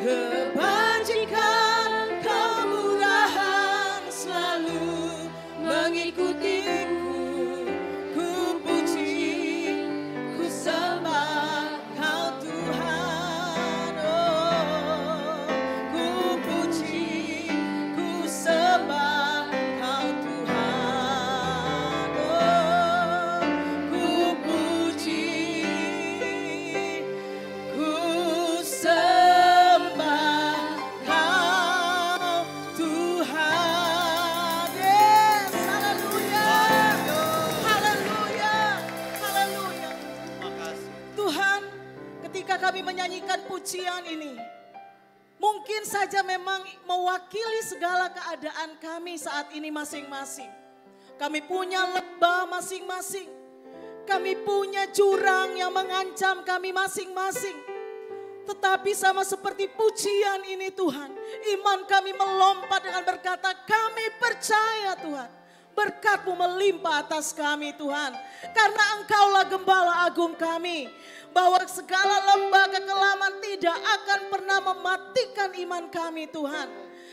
Kebajikan, kemurahan selalu mengikutiku. Ku puji, ku sembah Kau Tuhan. Oh, ku puji, ku sembah Kau Tuhan. Oh, ku puji, ku sembah Kau Tuhan. Yes, haleluya. Haleluya. Haleluya. Tuhan, ketika kami menyanyikan pujian ini, mungkin saja memang mewakili segala keadaan kami saat ini masing-masing. Kami punya lembah masing-masing. Kami punya jurang yang mengancam kami masing-masing. Tetapi sama seperti pujian ini Tuhan, iman kami melompat dengan berkata, kami percaya Tuhan. Berkat-Mu melimpah atas kami Tuhan. Karena Engkaulah gembala agung kami. Bahwa segala lembah kekelaman tidak akan pernah mematikan iman kami Tuhan.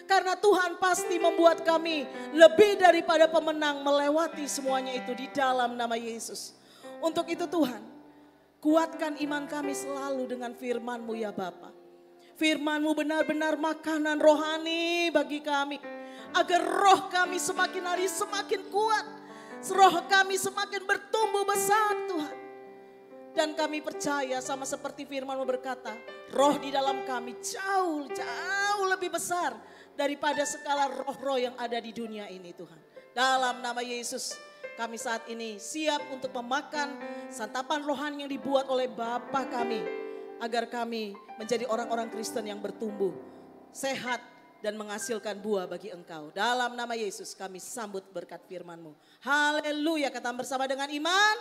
Karena Tuhan pasti membuat kami lebih daripada pemenang melewati semuanya itu di dalam nama Yesus. Untuk itu Tuhan, kuatkan iman kami selalu dengan firman-Mu ya Bapa. Firman-Mu benar-benar makanan rohani bagi kami. Agar roh kami semakin hari semakin kuat. Roh kami semakin bertumbuh besar Tuhan. Dan kami percaya sama seperti firman-Mu berkata, roh di dalam kami jauh lebih besar daripada segala roh-roh yang ada di dunia ini Tuhan. Dalam nama Yesus, kami saat ini siap untuk memakan santapan rohani yang dibuat oleh Bapa kami. Agar kami menjadi orang-orang Kristen yang bertumbuh, sehat dan menghasilkan buah bagi Engkau. Dalam nama Yesus kami sambut berkat firman-Mu. Haleluya, kata bersama dengan iman.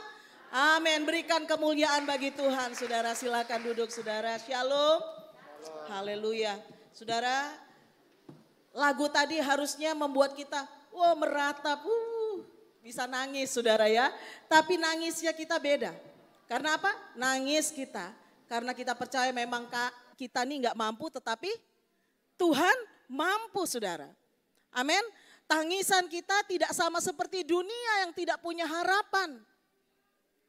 Amin. Berikan kemuliaan bagi Tuhan. Saudara silakan duduk saudara. Shalom. Haleluya. Saudara, lagu tadi harusnya membuat kita meratap. Bisa nangis saudara ya. Tapi nangisnya kita beda. Karena apa? Nangis kita. Karena kita percaya memang kita ini gak mampu, tetapi Tuhan mampu saudara. Amin. Tangisan kita tidak sama seperti dunia yang tidak punya harapan.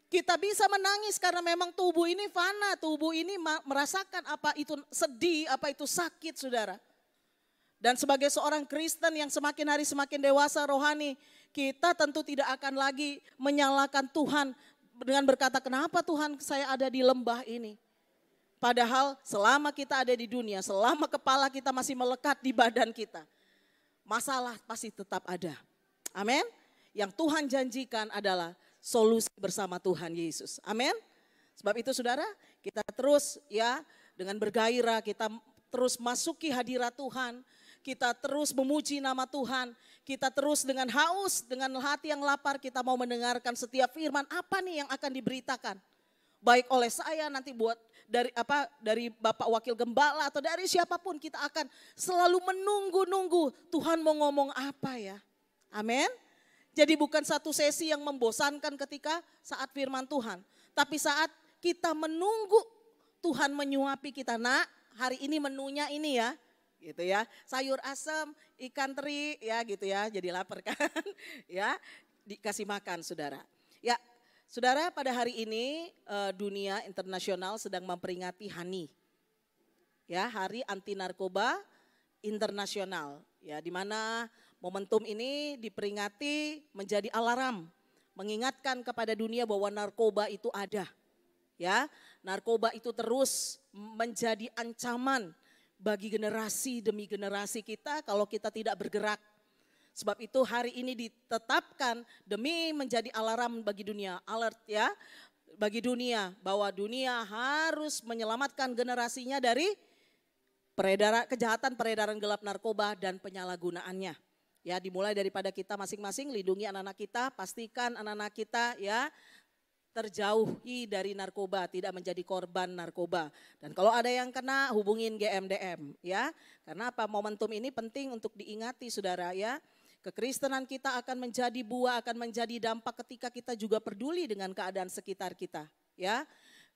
Kita bisa menangis karena memang tubuh ini fana, tubuh ini merasakan apa itu sedih, apa itu sakit saudara. Dan sebagai seorang Kristen yang semakin hari semakin dewasa rohani, kita tentu tidak akan lagi menyalahkan Tuhan dengan berkata, kenapa Tuhan saya ada di lembah ini. Padahal selama kita ada di dunia, selama kepala kita masih melekat di badan kita, masalah pasti tetap ada. Amin. Yang Tuhan janjikan adalah solusi bersama Tuhan Yesus. Amin. Sebab itu saudara, kita terus ya dengan bergairah, kita terus masuki hadirat Tuhan. Kita terus memuji nama Tuhan. Kita terus dengan haus, dengan hati yang lapar, kita mau mendengarkan setiap firman apa nih yang akan diberitakan. Baik oleh saya nanti buat dari Bapak Wakil Gembala atau dari siapapun, kita akan selalu menunggu-nunggu Tuhan mau ngomong apa ya. Amin. Jadi bukan satu sesi yang membosankan ketika saat firman Tuhan. Tapi saat kita menunggu Tuhan menyuapi kita. Nak, hari ini menunya ini ya. Gitu ya. Sayur asam, ikan teri ya gitu ya. Jadi lapar kan. Ya, dikasih makan saudara. Ya, saudara, pada hari ini dunia internasional sedang memperingati HANI. Ya, Hari Anti Narkoba Internasional. Ya, di mana momentum ini diperingati menjadi alarm, mengingatkan kepada dunia bahwa narkoba itu ada. Ya, narkoba itu terus menjadi ancaman bagi generasi demi generasi kita kalau kita tidak bergerak. Sebab itu hari ini ditetapkan demi menjadi alarm bagi dunia, alert ya, bagi dunia bahwa dunia harus menyelamatkan generasinya dari peredaran gelap narkoba dan penyalahgunaannya. Ya, dimulai daripada kita masing-masing, lindungi anak-anak kita, pastikan anak-anak kita ya terjauhi dari narkoba, tidak menjadi korban narkoba. Dan kalau ada yang kena, hubungin GMDM ya. Karena apa? Momentum ini penting untuk diingati saudara ya. Kekristenan kita akan menjadi buah, akan menjadi dampak ketika kita juga peduli dengan keadaan sekitar kita ya.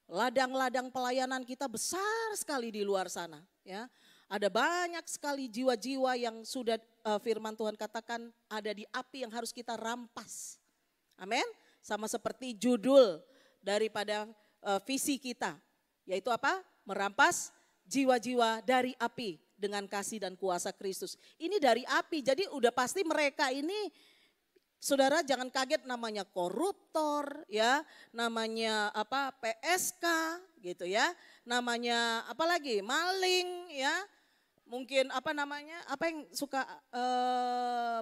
Ladang-ladang pelayanan kita besar sekali di luar sana ya. Ada banyak sekali jiwa-jiwa yang sudah firman Tuhan katakan ada di api yang harus kita rampas. Amin. Sama seperti judul daripada visi kita. Yaitu apa? Merampas jiwa-jiwa dari api dengan kasih dan kuasa Kristus. Ini dari api, jadi udah pasti mereka ini, saudara jangan kaget namanya koruptor ya, namanya apa PSK gitu ya, namanya apa lagi maling ya, mungkin apa namanya, apa yang suka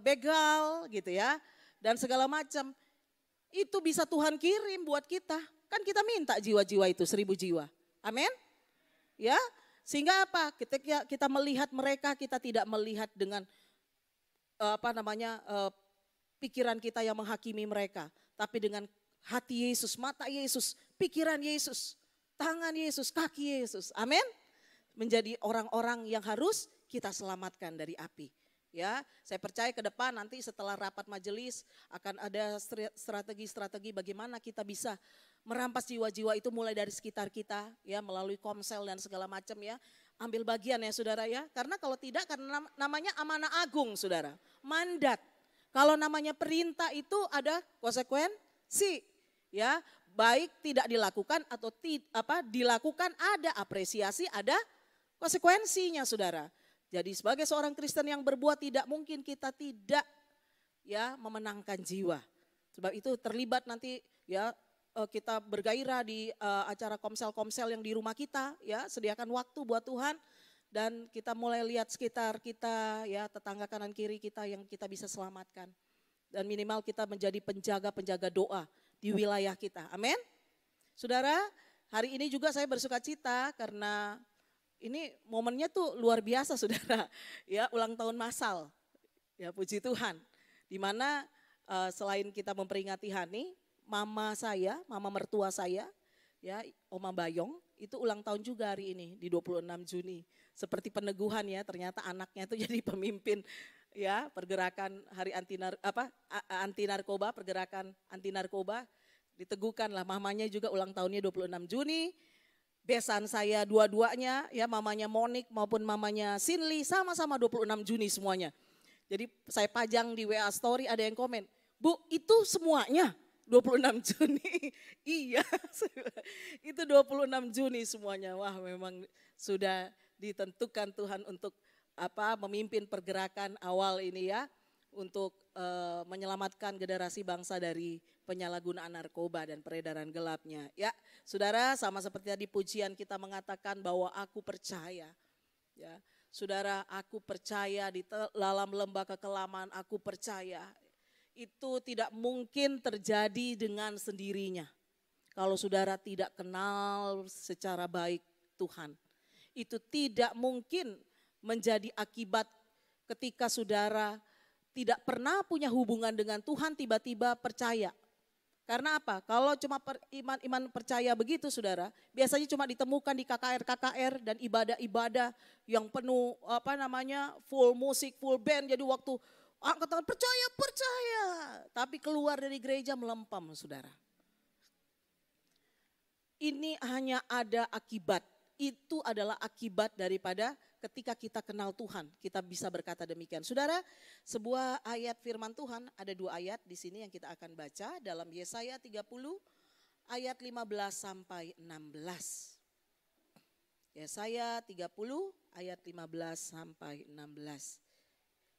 begal gitu ya, dan segala macam. Itu bisa Tuhan kirim buat kita. Kan kita minta jiwa-jiwa itu 1.000 jiwa. Amin. Ya, sehingga apa? Ketika kita melihat mereka, kita tidak melihat dengan pikiran kita yang menghakimi mereka, tapi dengan hati Yesus, mata Yesus, pikiran Yesus, tangan Yesus, kaki Yesus. Amin. Menjadi orang-orang yang harus kita selamatkan dari api. Ya, saya percaya ke depan nanti setelah rapat majelis akan ada strategi-strategi bagaimana kita bisa merampas jiwa-jiwa itu mulai dari sekitar kita ya, melalui komsel dan segala macam ya. Ambil bagian ya saudara ya, karena kalau tidak karena namanya amanah agung saudara, mandat. Kalau namanya perintah itu ada konsekuensi ya, baik tidak dilakukan atau dilakukan ada apresiasi, ada konsekuensinya saudara. Jadi sebagai seorang Kristen yang berbuat tidak mungkin kita tidak ya memenangkan jiwa. Sebab itu terlibat nanti ya kita bergairah di acara komsel-komsel yang di rumah kita ya, sediakan waktu buat Tuhan dan kita mulai lihat sekitar kita ya, tetangga kanan kiri kita yang kita bisa selamatkan. Dan minimal kita menjadi penjaga-penjaga doa di wilayah kita. Amin. Saudara, hari ini juga saya bersuka cita karena ini momennya tuh luar biasa saudara, ya ulang tahun massal, ya puji Tuhan. Dimana selain kita memperingati Hani, mama mertua saya, ya Oma Bayong, itu ulang tahun juga hari ini di 26 Juni. Seperti peneguhan ya, ternyata anaknya itu jadi pemimpin ya pergerakan hari anti narkoba, pergerakan anti narkoba, diteguhkan lah mamanya juga ulang tahunnya 26 Juni. Besan saya dua-duanya ya, mamanya Monik maupun mamanya Sinli sama-sama 26 Juni semuanya. Jadi saya pajang di WA story ada yang komen, "Bu, itu semuanya 26 Juni." Iya, itu 26 Juni semuanya. Wah, memang sudah ditentukan Tuhan untuk memimpin pergerakan awal ini ya, untuk menyelamatkan generasi bangsa dari penyalahgunaan narkoba dan peredaran gelapnya. Ya, saudara, sama seperti tadi pujian kita mengatakan bahwa aku percaya. Ya, saudara, aku percaya di dalam lembah kekelaman, aku percaya itu tidak mungkin terjadi dengan sendirinya. Kalau saudara tidak kenal secara baik Tuhan, itu tidak mungkin menjadi akibat ketika saudara tidak pernah punya hubungan dengan Tuhan tiba-tiba percaya. Karena apa? Kalau cuma iman percaya begitu saudara, biasanya cuma ditemukan di KKR dan ibadah-ibadah yang penuh full musik, full band. Jadi waktu angkat tangan percaya, tapi keluar dari gereja melempam saudara. Ini hanya ada akibat. Itu adalah akibat daripada ketika kita kenal Tuhan, kita bisa berkata demikian. Saudara, sebuah ayat firman Tuhan, ada 2 ayat di sini yang kita akan baca dalam Yesaya 30 ayat 15 sampai 16. Yesaya 30 ayat 15 sampai 16.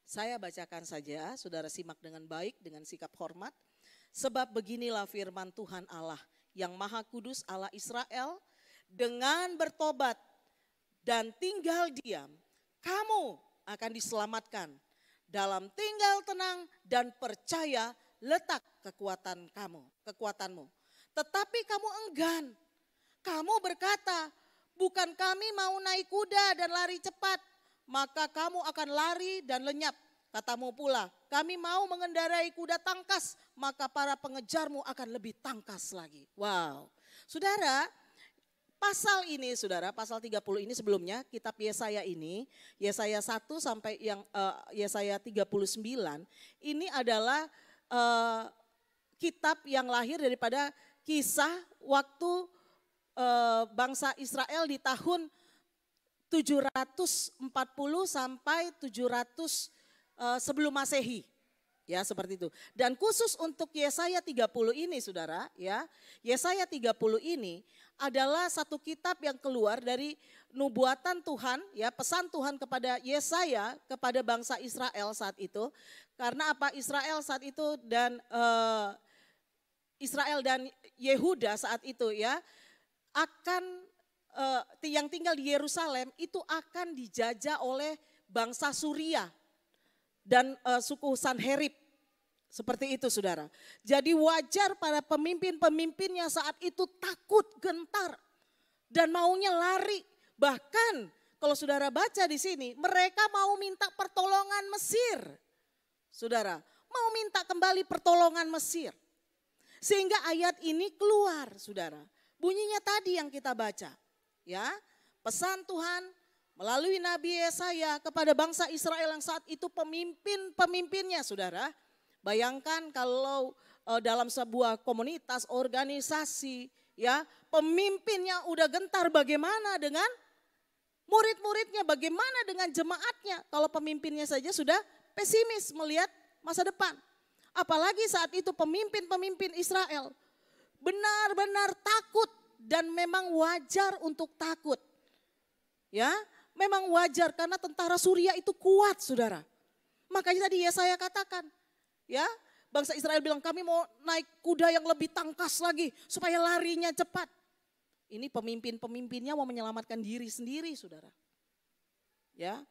Saya bacakan saja, saudara simak dengan baik, dengan sikap hormat. Sebab beginilah firman Tuhan Allah yang Maha Kudus, Allah Israel, dengan bertobat dan tinggal diam, kamu akan diselamatkan. Dalam tinggal tenang dan percaya letak kekuatanmu. Tetapi kamu enggan. Kamu berkata, bukan kami mau naik kuda dan lari cepat, maka kamu akan lari dan lenyap. Katamu pula, kami mau mengendarai kuda tangkas, maka para pengejarmu akan lebih tangkas lagi. Wow, saudara, pasal ini saudara, pasal 30 ini sebelumnya kitab Yesaya ini, Yesaya 1 sampai yang Yesaya 39, ini adalah kitab yang lahir daripada kisah waktu bangsa Israel di tahun 740 sampai 700 sebelum Masehi. Ya, seperti itu. Dan khusus untuk Yesaya 30 ini Saudara, ya. Yesaya 30 ini adalah satu kitab yang keluar dari nubuatan Tuhan, ya, pesan Tuhan kepada Yesaya kepada bangsa Israel saat itu. Karena apa? Israel saat itu dan Yehuda saat itu, ya, akan yang tinggal di Yerusalem itu akan dijajah oleh bangsa Suria dan suku Sanherib. Seperti itu Saudara. Jadi wajar para pemimpin-pemimpinnya saat itu takut, gentar, dan maunya lari. Bahkan kalau Saudara baca di sini, mereka mau minta pertolongan Mesir. Saudara, mau minta kembali pertolongan Mesir. Sehingga ayat ini keluar Saudara. Bunyinya tadi yang kita baca. Ya, pesan Tuhan melalui Nabi Yesaya kepada bangsa Israel yang saat itu pemimpinnya Saudara. Bayangkan kalau dalam sebuah komunitas, organisasi, ya, pemimpinnya udah gentar, bagaimana dengan murid-muridnya, bagaimana dengan jemaatnya kalau pemimpinnya saja sudah pesimis melihat masa depan. Apalagi saat itu pemimpin-pemimpin Israel benar-benar takut dan memang wajar untuk takut. Ya, memang wajar karena tentara Suria itu kuat Saudara. Makanya tadi Yesaya katakan, ya, bangsa Israel bilang kami mau naik kuda yang lebih tangkas lagi supaya larinya cepat. Ini pemimpin-pemimpinnya mau menyelamatkan diri sendiri Saudara. Ya,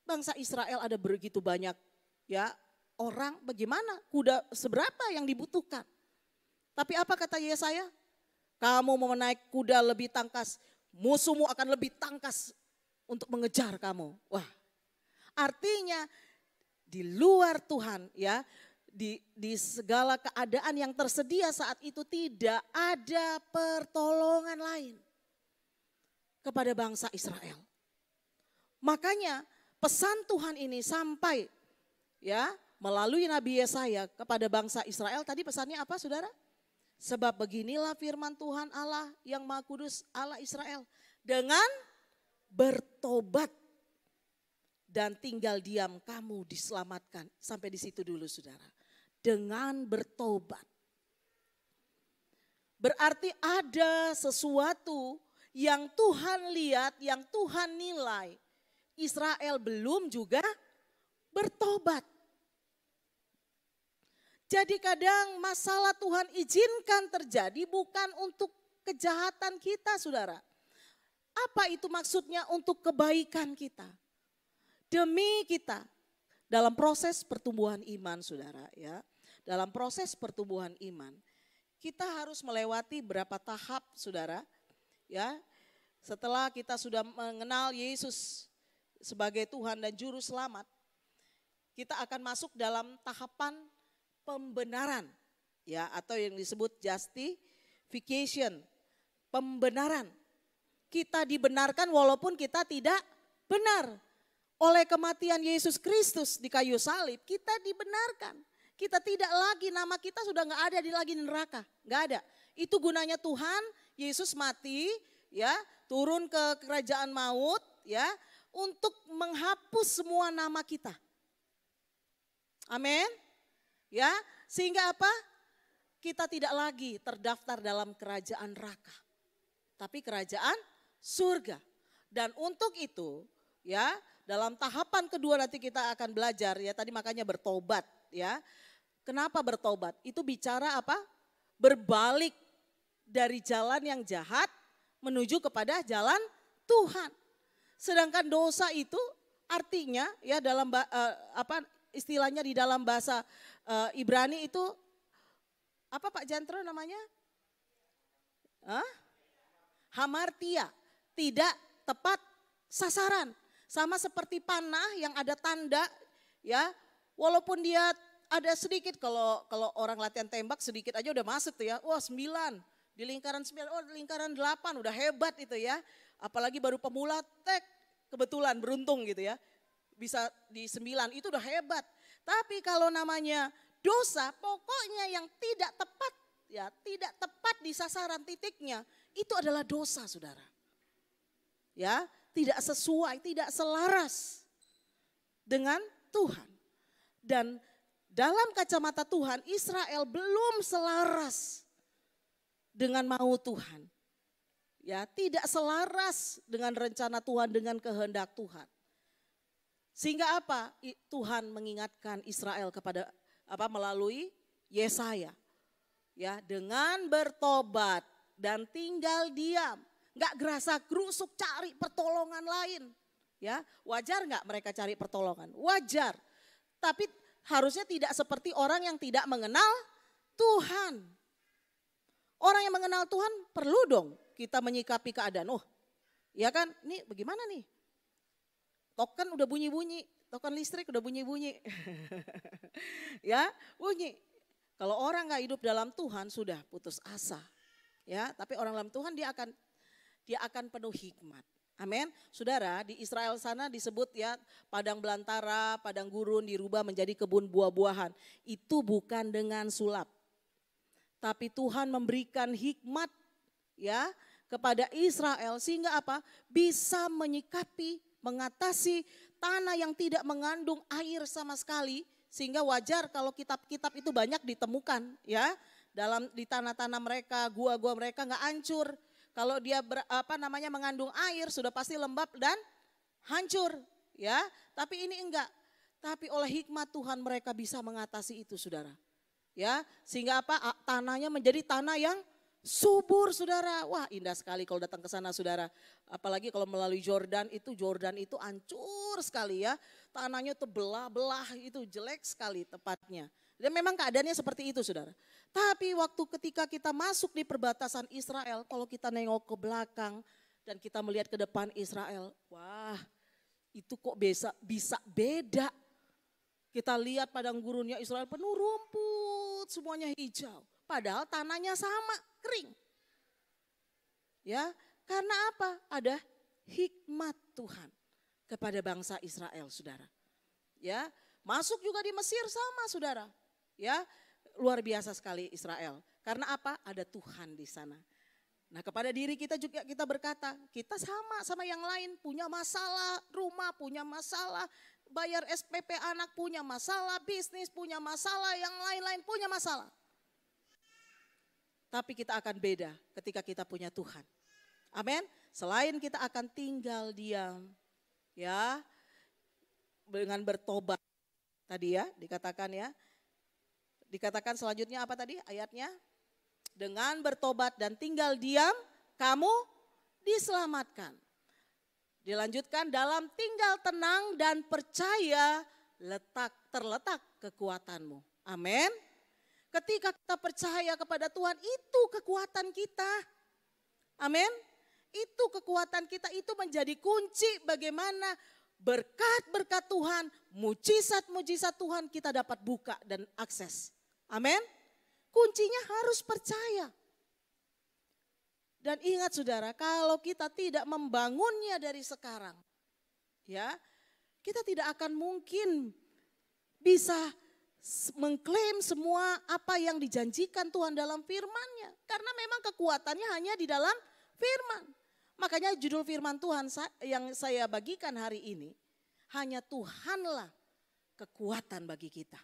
bangsa Israel ada begitu banyak, ya, orang, bagaimana kuda seberapa yang dibutuhkan. Tapi apa kata Yesaya? Kamu mau naik kuda lebih tangkas, musuhmu akan lebih tangkas untuk mengejar kamu. Wah, artinya di luar Tuhan, ya, di segala keadaan yang tersedia saat itu tidak ada pertolongan lain kepada bangsa Israel. Makanya pesan Tuhan ini sampai, ya, melalui Nabi Yesaya kepada bangsa Israel. Tadi pesannya apa Saudara? Sebab beginilah firman Tuhan Allah yang Maha Kudus, Allah Israel. Dengan bertobat dan tinggal diam kamu diselamatkan. Sampai di situ dulu Saudara. Dengan bertobat. Berarti ada sesuatu yang Tuhan lihat, yang Tuhan nilai. Israel belum juga bertobat. Jadi kadang masalah Tuhan izinkan terjadi bukan untuk kejahatan kita Saudara. Apa itu maksudnya? Untuk kebaikan kita. Demi kita dalam proses pertumbuhan iman Saudara, ya. Dalam proses pertumbuhan iman kita harus melewati berapa tahap Saudara, ya. Setelah kita sudah mengenal Yesus sebagai Tuhan dan Juru Selamat, kita akan masuk dalam tahapan pembenaran, ya, atau yang disebut justification, pembenaran. Kita dibenarkan walaupun kita tidak benar. Oleh kematian Yesus Kristus di kayu salib, kita dibenarkan. Kita tidak lagi, nama kita sudah nggak ada lagi di neraka, nggak ada. Itu gunanya Tuhan Yesus mati, ya, turun ke kerajaan maut, ya, untuk menghapus semua nama kita. Amin. Ya, sehingga apa? Kita tidak lagi terdaftar dalam kerajaan neraka, tapi kerajaan surga. Dan untuk itu, ya, dalam tahapan kedua nanti kita akan belajar, ya, tadi makanya bertobat, ya. Kenapa bertobat? Itu bicara apa? Berbalik dari jalan yang jahat menuju kepada jalan Tuhan. Sedangkan dosa itu artinya, ya, dalam istilahnya di dalam bahasa Ibrani itu apa Pak Jantro namanya? Hamartia, tidak tepat sasaran. Sama seperti panah yang ada tanda, ya, walaupun dia ada sedikit, kalau orang latihan tembak sedikit aja udah masuk tuh, ya. Wah 9, di lingkaran 9, oh di lingkaran 8 udah hebat itu, ya. Apalagi baru pemula, kebetulan beruntung gitu, ya. Bisa di 9 itu udah hebat. Tapi kalau namanya dosa, pokoknya yang tidak tepat, ya, tidak tepat di sasaran titiknya, itu adalah dosa Saudara. Ya, tidak sesuai, tidak selaras dengan Tuhan. Dan dalam kacamata Tuhan, Israel belum selaras dengan mau Tuhan. Ya, tidak selaras dengan rencana Tuhan, dengan kehendak Tuhan. Sehingga apa? Tuhan mengingatkan Israel kepada melalui Yesaya. Ya, dengan bertobat dan tinggal diam, nggak gerasa gerusuk cari pertolongan lain. Ya, wajar nggak mereka cari pertolongan? Wajar. Tapi harusnya tidak seperti orang yang tidak mengenal Tuhan. Orang yang mengenal Tuhan perlu dong kita menyikapi keadaan. Oh, ya kan? Ini bagaimana nih? Token udah bunyi-bunyi, token listrik udah bunyi-bunyi. Ya, bunyi. Kalau orang nggak hidup dalam Tuhan sudah putus asa. Ya, tapi orang dalam Tuhan dia akan penuh hikmat. Amin. Saudara, di Israel sana disebut ya padang belantara, padang gurun dirubah menjadi kebun buah-buahan. Itu bukan dengan sulap. Tapi Tuhan memberikan hikmat ya kepada Israel sehingga apa? Bisa menyikapi, mengatasi tanah yang tidak mengandung air sama sekali, sehingga wajar kalau kitab-kitab itu banyak ditemukan ya di tanah-tanah mereka, gua-gua mereka nggak hancur. Kalau dia mengandung air sudah pasti lembab dan hancur ya. Tapi ini enggak. Tapi oleh hikmat Tuhan mereka bisa mengatasi itu, Saudara. Ya, sehingga apa? Tanahnya menjadi tanah yang subur, Saudara. Wah, indah sekali kalau datang ke sana, Saudara. Apalagi kalau melalui Jordan itu hancur sekali ya. Tanahnya tuh belah-belah, itu jelek sekali tepatnya. Dan memang keadaannya seperti itu, Saudara. Tapi waktu ketika kita masuk di perbatasan Israel, kalau kita nengok ke belakang dan kita melihat ke depan Israel, wah, itu kok bisa beda. Kita lihat padang gurunnya Israel penuh rumput, semuanya hijau. Padahal tanahnya sama, kering. Ya, karena apa? Ada hikmat Tuhan kepada bangsa Israel, Saudara. Ya, masuk juga di Mesir sama, Saudara. Ya, luar biasa sekali Israel. Karena apa? Ada Tuhan di sana. Nah, kepada diri kita juga kita berkata, kita sama yang lain, punya masalah, rumah punya masalah, bayar SPP anak punya masalah, bisnis punya masalah, yang lain-lain punya masalah. Tapi kita akan beda ketika kita punya Tuhan. Amin. Selain kita akan tinggal diam, ya, dengan bertobat. Tadi ya, dikatakan selanjutnya apa tadi ayatnya? Dengan bertobat dan tinggal diam, kamu diselamatkan. Dilanjutkan dalam tinggal tenang dan percaya terletak kekuatanmu. Amin. Ketika kita percaya kepada Tuhan, itu kekuatan kita. Amin. Itu kekuatan kita, itu menjadi kunci bagaimana berkat-berkat Tuhan, mujizat-mujizat Tuhan kita dapat buka dan akses. Amin. Kuncinya harus percaya. Dan ingat, Saudara, kalau kita tidak membangunnya dari sekarang, ya, kita tidak akan mungkin bisa mengklaim semua apa yang dijanjikan Tuhan dalam firman-Nya. Karena memang kekuatannya hanya di dalam firman. Makanya judul firman Tuhan yang saya bagikan hari ini, hanya Tuhanlah kekuatan bagi kita.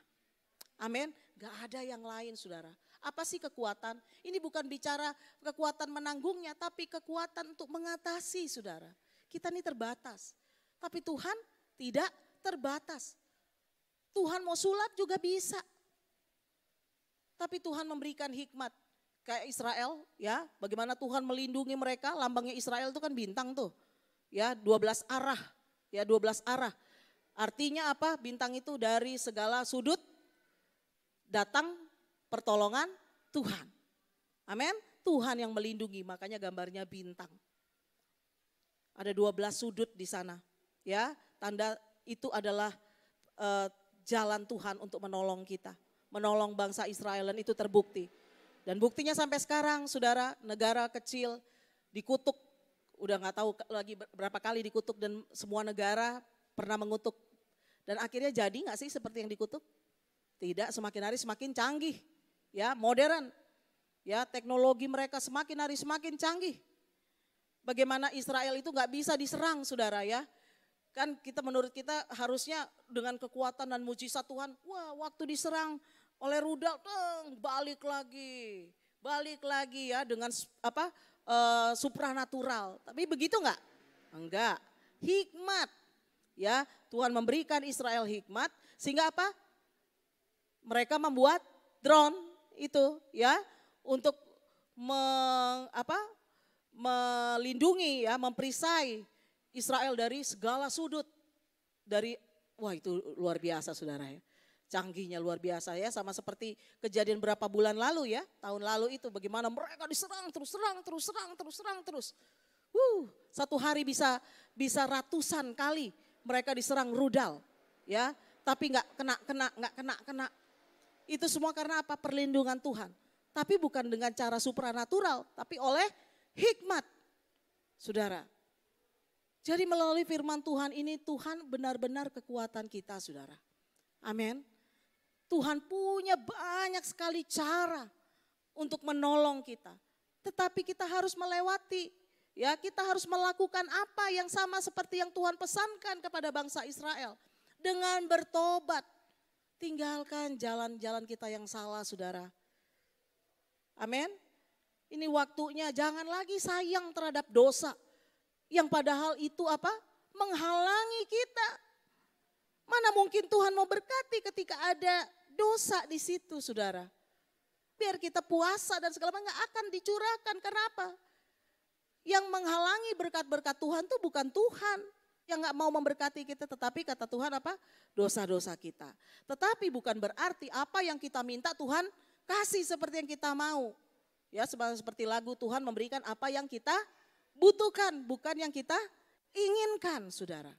Amin. Gak ada yang lain, Saudara. Apa sih kekuatan? Ini bukan bicara kekuatan menanggungnya, tapi kekuatan untuk mengatasi, Saudara. Kita ini terbatas, tapi Tuhan tidak terbatas. Tuhan mau sulap juga bisa. Tapi Tuhan memberikan hikmat. Kayak Israel, ya, bagaimana Tuhan melindungi mereka, lambangnya Israel itu kan bintang tuh. Ya, 12 arah. Ya, 12 arah. Artinya apa? Bintang itu dari segala sudut datang pertolongan Tuhan. Amin. Tuhan yang melindungi, makanya gambarnya bintang. Ada 12 sudut di sana. Ya, tanda itu adalah jalan Tuhan untuk menolong kita. Menolong bangsa Israel, dan itu terbukti. Dan buktinya sampai sekarang, Saudara, negara kecil dikutuk. Udah gak tahu lagi berapa kali dikutuk, dan semua negara pernah mengutuk. Dan akhirnya jadi gak sih seperti yang dikutuk? Tidak, semakin hari semakin canggih. Ya, modern. Ya, teknologi mereka semakin hari semakin canggih. bagaimana Israel itu gak bisa diserang saudara ya. Kan menurut kita harusnya dengan kekuatan dan mujizat Tuhan, wah waktu diserang oleh rudal, balik lagi ya dengan supranatural. Tapi begitu enggak? Enggak. Hikmat ya, Tuhan memberikan Israel hikmat sehingga apa? Mereka membuat drone itu ya untuk melindungi ya, memperisai Israel dari segala sudut. Wah itu luar biasa saudara ya. Canggihnya luar biasa ya, sama seperti kejadian berapa bulan lalu ya, tahun lalu itu bagaimana mereka diserang terus. Satu hari bisa ratusan kali mereka diserang rudal ya, tapi nggak kena. Itu semua karena apa? Perlindungan Tuhan. Tapi bukan dengan cara supranatural, tapi oleh hikmat. Saudara. Jadi melalui firman Tuhan ini, Tuhan benar-benar kekuatan kita saudara. Amin. Tuhan punya banyak sekali cara untuk menolong kita. Tetapi kita harus melewati, ya kita harus melakukan apa yang sama seperti yang Tuhan pesankan kepada bangsa Israel. Dengan bertobat. Tinggalkan jalan-jalan kita yang salah saudara. Amin. Ini waktunya jangan lagi sayang terhadap dosa. Yang padahal itu apa? Menghalangi kita. Mana mungkin Tuhan mau berkati ketika ada dosa di situ saudara. Biar kita puasa dan segala macam gak akan dicurahkan. Kenapa? Yang menghalangi berkat-berkat Tuhan itu bukan Tuhan. Yang gak mau memberkati kita, tetapi kata Tuhan apa? Dosa-dosa kita. Tetapi bukan berarti apa yang kita minta Tuhan kasih seperti yang kita mau. Ya seperti lagu, Tuhan memberikan apa yang kita butuhkan, bukan yang kita inginkan saudara.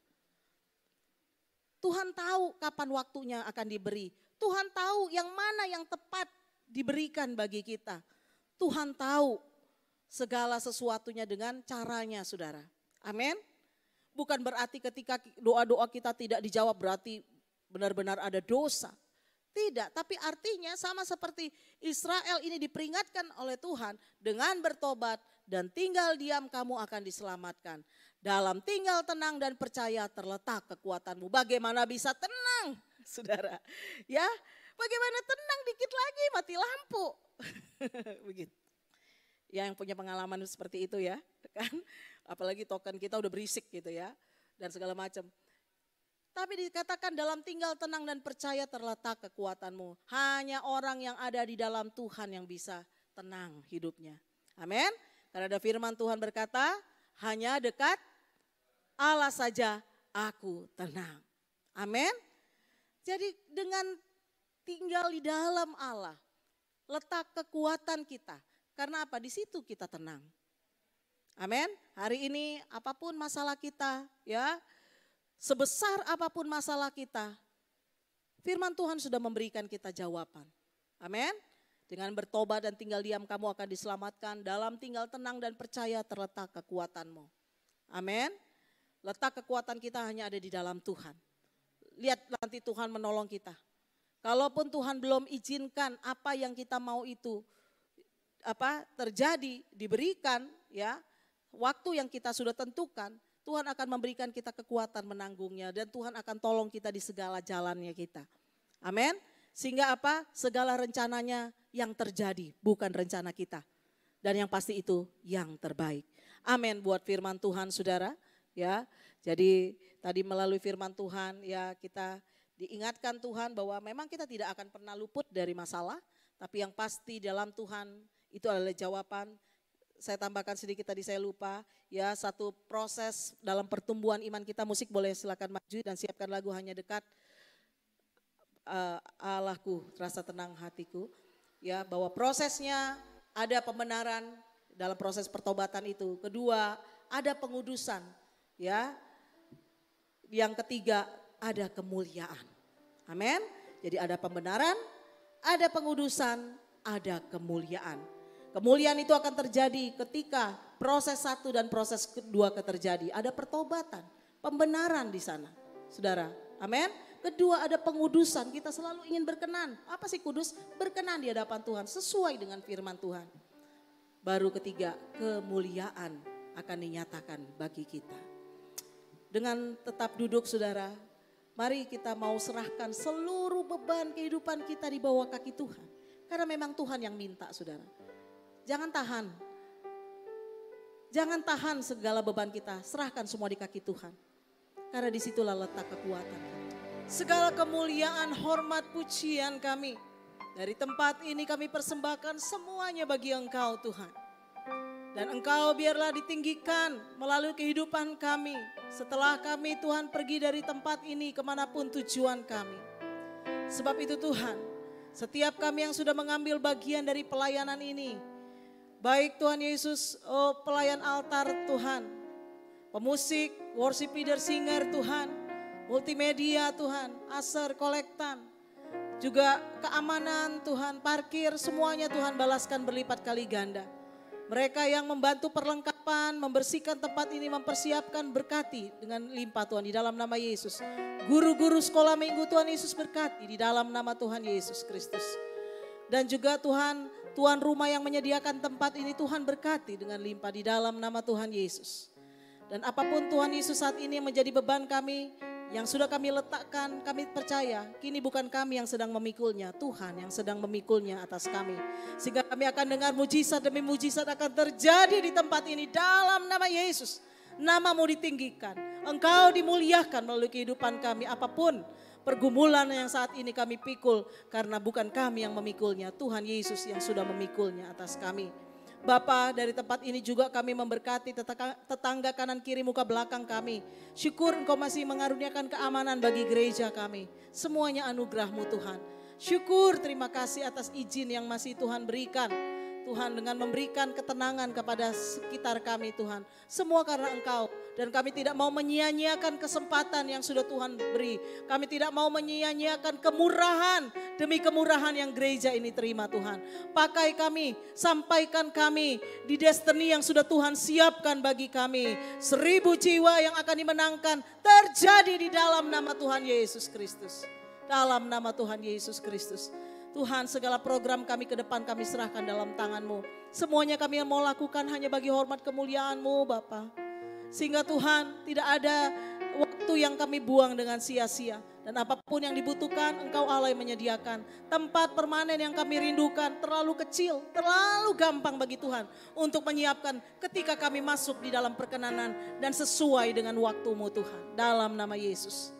Tuhan tahu kapan waktunya akan diberi. Tuhan tahu yang mana yang tepat diberikan bagi kita. Tuhan tahu segala sesuatunya dengan caranya saudara. Amin. Bukan berarti ketika doa-doa kita tidak dijawab berarti benar-benar ada dosa. Tidak, tapi artinya sama seperti Israel ini diperingatkan oleh Tuhan. Dengan bertobat dan tinggal diam kamu akan diselamatkan. Dalam tinggal tenang dan percaya terletak kekuatanmu. Bagaimana bisa tenang saudara? Ya, bagaimana tenang dikit lagi mati lampu. Begitu. Ya, yang punya pengalaman seperti itu ya kan. Apalagi token kita udah berisik gitu ya. Dan segala macam. Tapi dikatakan dalam tinggal tenang dan percaya terletak kekuatanmu. Hanya orang yang ada di dalam Tuhan yang bisa tenang hidupnya. Amin. Karena ada firman Tuhan berkata, hanya dekat Allah saja aku tenang. Amin. Jadi dengan tinggal di dalam Allah, letak kekuatan kita. Karena apa? Di situ kita tenang. Amin. Hari ini apapun masalah kita ya, sebesar apapun masalah kita, firman Tuhan sudah memberikan kita jawaban. Amin. Dengan bertobat dan tinggal diam kamu akan diselamatkan. Dalam tinggal tenang dan percaya terletak kekuatanmu. Amin. Letak kekuatan kita hanya ada di dalam Tuhan. Lihat nanti Tuhan menolong kita. Kalaupun Tuhan belum izinkan apa yang kita mau itu terjadi, diberikan ya, waktu yang kita sudah tentukan, Tuhan akan memberikan kita kekuatan menanggungnya dan Tuhan akan tolong kita di segala jalannya kita. Amin. Sehingga apa? Segala rencananya yang terjadi bukan rencana kita. Dan yang pasti itu yang terbaik. Amin buat firman Tuhan saudara. Ya, jadi tadi melalui firman Tuhan ya kita diingatkan Tuhan bahwa memang kita tidak akan pernah luput dari masalah. Tapi yang pasti dalam Tuhan itu adalah jawaban. Saya tambahkan sedikit tadi saya lupa ya, satu proses dalam pertumbuhan iman kita. Musik boleh silakan maju dan siapkan lagu Hanya Dekat Allahku Rasa Tenang Hatiku. Ya, bahwa prosesnya ada pembenaran dalam proses pertobatan itu. Kedua, ada pengudusan ya. Yang ketiga, ada kemuliaan. Amin. Jadi ada pembenaran, ada pengudusan, ada kemuliaan. Kemuliaan itu akan terjadi ketika proses satu dan proses kedua terjadi. Ada pertobatan, pembenaran di sana. Saudara, amin. Kedua ada pengudusan, kita selalu ingin berkenan. Apa sih kudus? Berkenan di hadapan Tuhan sesuai dengan firman Tuhan. Baru ketiga, kemuliaan. akan dinyatakan bagi kita. Dengan tetap duduk saudara, mari kita mau serahkan seluruh beban kehidupan kita di bawah kaki Tuhan. Karena memang Tuhan yang minta saudara. Jangan tahan. Jangan tahan segala beban kita, serahkan semua di kaki Tuhan. Karena disitulah letak kekuatan. Segala kemuliaan, hormat, pujian kami. Dari tempat ini kami persembahkan semuanya bagi Engkau Tuhan. Dan Engkau biarlah ditinggikan melalui kehidupan kami. Setelah kami Tuhan pergi dari tempat ini kemanapun tujuan kami. Sebab itu Tuhan, setiap kami yang sudah mengambil bagian dari pelayanan ini. Baik Tuhan Yesus, pelayan altar Tuhan. Pemusik, worship leader, singer Tuhan. Multimedia Tuhan, aser, kolektan. Juga keamanan Tuhan, parkir, semuanya Tuhan balaskan berlipat kali ganda. Mereka yang membantu perlengkapan, membersihkan tempat ini, mempersiapkan, berkati dengan limpah Tuhan di dalam nama Yesus. Guru-guru sekolah minggu Tuhan Yesus berkati di dalam nama Tuhan Yesus Kristus. Dan juga Tuhan, tuan rumah yang menyediakan tempat ini Tuhan berkati dengan limpah di dalam nama Tuhan Yesus. Dan apapun Tuhan Yesus saat ini yang menjadi beban kami, yang sudah kami letakkan, kami percaya kini bukan kami yang sedang memikulnya, Tuhan yang sedang memikulnya atas kami. Sehingga kami akan dengar mujizat demi mujizat akan terjadi di tempat ini dalam nama Yesus. Namamu ditinggikan, Engkau dimuliakan melalui kehidupan kami apapun pergumulan yang saat ini kami pikul. Karena bukan kami yang memikulnya, Tuhan Yesus yang sudah memikulnya atas kami. Bapa, dari tempat ini juga kami memberkati tetangga kanan kiri muka belakang kami. Syukur Engkau masih mengaruniakan keamanan bagi gereja kami. Semuanya anugerah-Mu Tuhan. Syukur, terima kasih atas izin yang masih Tuhan berikan. Tuhan dengan memberikan ketenangan kepada sekitar kami Tuhan. Semua karena Engkau. Dan kami tidak mau menyia-nyiakan kesempatan yang sudah Tuhan beri. Kami tidak mau menyia-nyiakan kemurahan demi kemurahan yang gereja ini terima Tuhan. Pakai kami, sampaikan kami di destiny yang sudah Tuhan siapkan bagi kami. 1000 jiwa yang akan dimenangkan terjadi di dalam nama Tuhan Yesus Kristus. Dalam nama Tuhan Yesus Kristus. Tuhan, segala program kami ke depan kami serahkan dalam tangan-Mu. Semuanya kami yang mau lakukan hanya bagi hormat kemuliaan-Mu Bapa. Sehingga Tuhan tidak ada waktu yang kami buang dengan sia-sia. Dan apapun yang dibutuhkan Engkau Allah yang menyediakan. Tempat permanen yang kami rindukan terlalu kecil, terlalu gampang bagi Tuhan. Untuk menyiapkan ketika kami masuk di dalam perkenanan dan sesuai dengan waktu-Mu Tuhan. Dalam nama Yesus.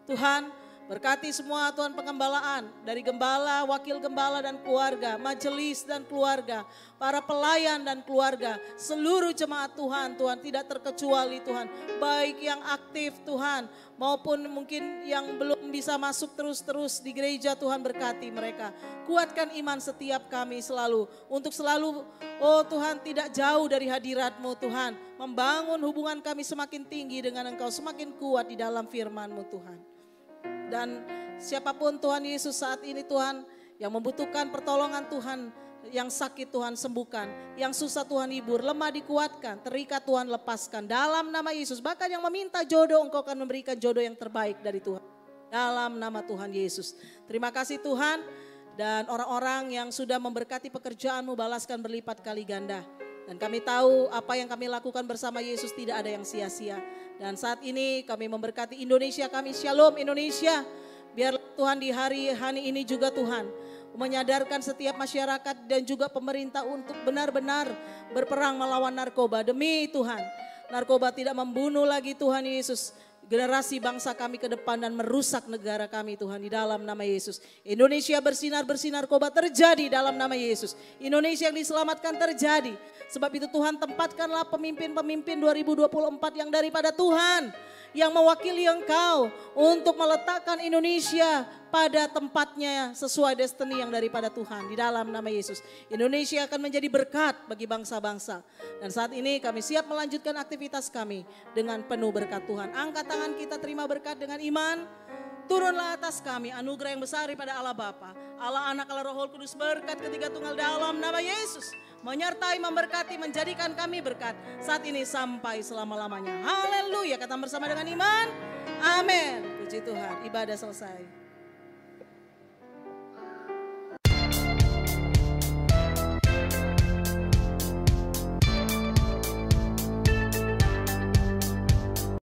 Tuhan, berkati semua Tuhan pengembalaan dari gembala, wakil gembala dan keluarga, majelis dan keluarga, para pelayan dan keluarga, seluruh jemaat Tuhan, Tuhan tidak terkecuali Tuhan, baik yang aktif Tuhan maupun mungkin yang belum bisa masuk terus-terus di gereja Tuhan berkati mereka. Kuatkan iman setiap kami selalu untuk selalu Tuhan tidak jauh dari hadirat-Mu Tuhan, membangun hubungan kami semakin tinggi dengan Engkau, semakin kuat di dalam firman-Mu Tuhan. Dan siapapun Tuhan Yesus saat ini Tuhan yang membutuhkan pertolongan Tuhan, yang sakit Tuhan sembuhkan, yang susah Tuhan hibur, lemah dikuatkan, terikat Tuhan lepaskan dalam nama Yesus. Bahkan yang meminta jodoh Engkau akan memberikan jodoh yang terbaik dari Tuhan. Dalam nama Tuhan Yesus. Terima kasih Tuhan, dan orang-orang yang sudah memberkati pekerjaan-Mu balaskan berlipat kali ganda. Dan kami tahu apa yang kami lakukan bersama Yesus tidak ada yang sia-sia. Dan saat ini kami memberkati Indonesia kami, Shalom Indonesia. Biar Tuhan di hari ini juga Tuhan menyadarkan setiap masyarakat dan juga pemerintah untuk benar-benar berperang melawan narkoba. Demi Tuhan, narkoba tidak membunuh lagi Tuhan Yesus generasi bangsa kami ke depan dan merusak negara kami Tuhan di dalam nama Yesus. Indonesia bersinar narkoba terjadi dalam nama Yesus. Indonesia yang diselamatkan terjadi. Sebab itu Tuhan tempatkanlah pemimpin-pemimpin 2024 yang daripada Tuhan. Yang mewakili Engkau untuk meletakkan Indonesia pada tempatnya sesuai destiny yang daripada Tuhan di dalam nama Yesus. Indonesia akan menjadi berkat bagi bangsa-bangsa. Dan saat ini kami siap melanjutkan aktivitas kami dengan penuh berkat Tuhan. Angkat tangan kita terima berkat dengan iman. Turunlah atas kami anugerah yang besar daripada Allah Bapa, Allah Anak, Allah Roh Kudus, berkat ketiga tunggal dalam nama Yesus. Menyertai, memberkati, menjadikan kami berkat saat ini sampai selama-lamanya. Haleluya, kata bersama dengan iman. Amin. Puji Tuhan, ibadah selesai.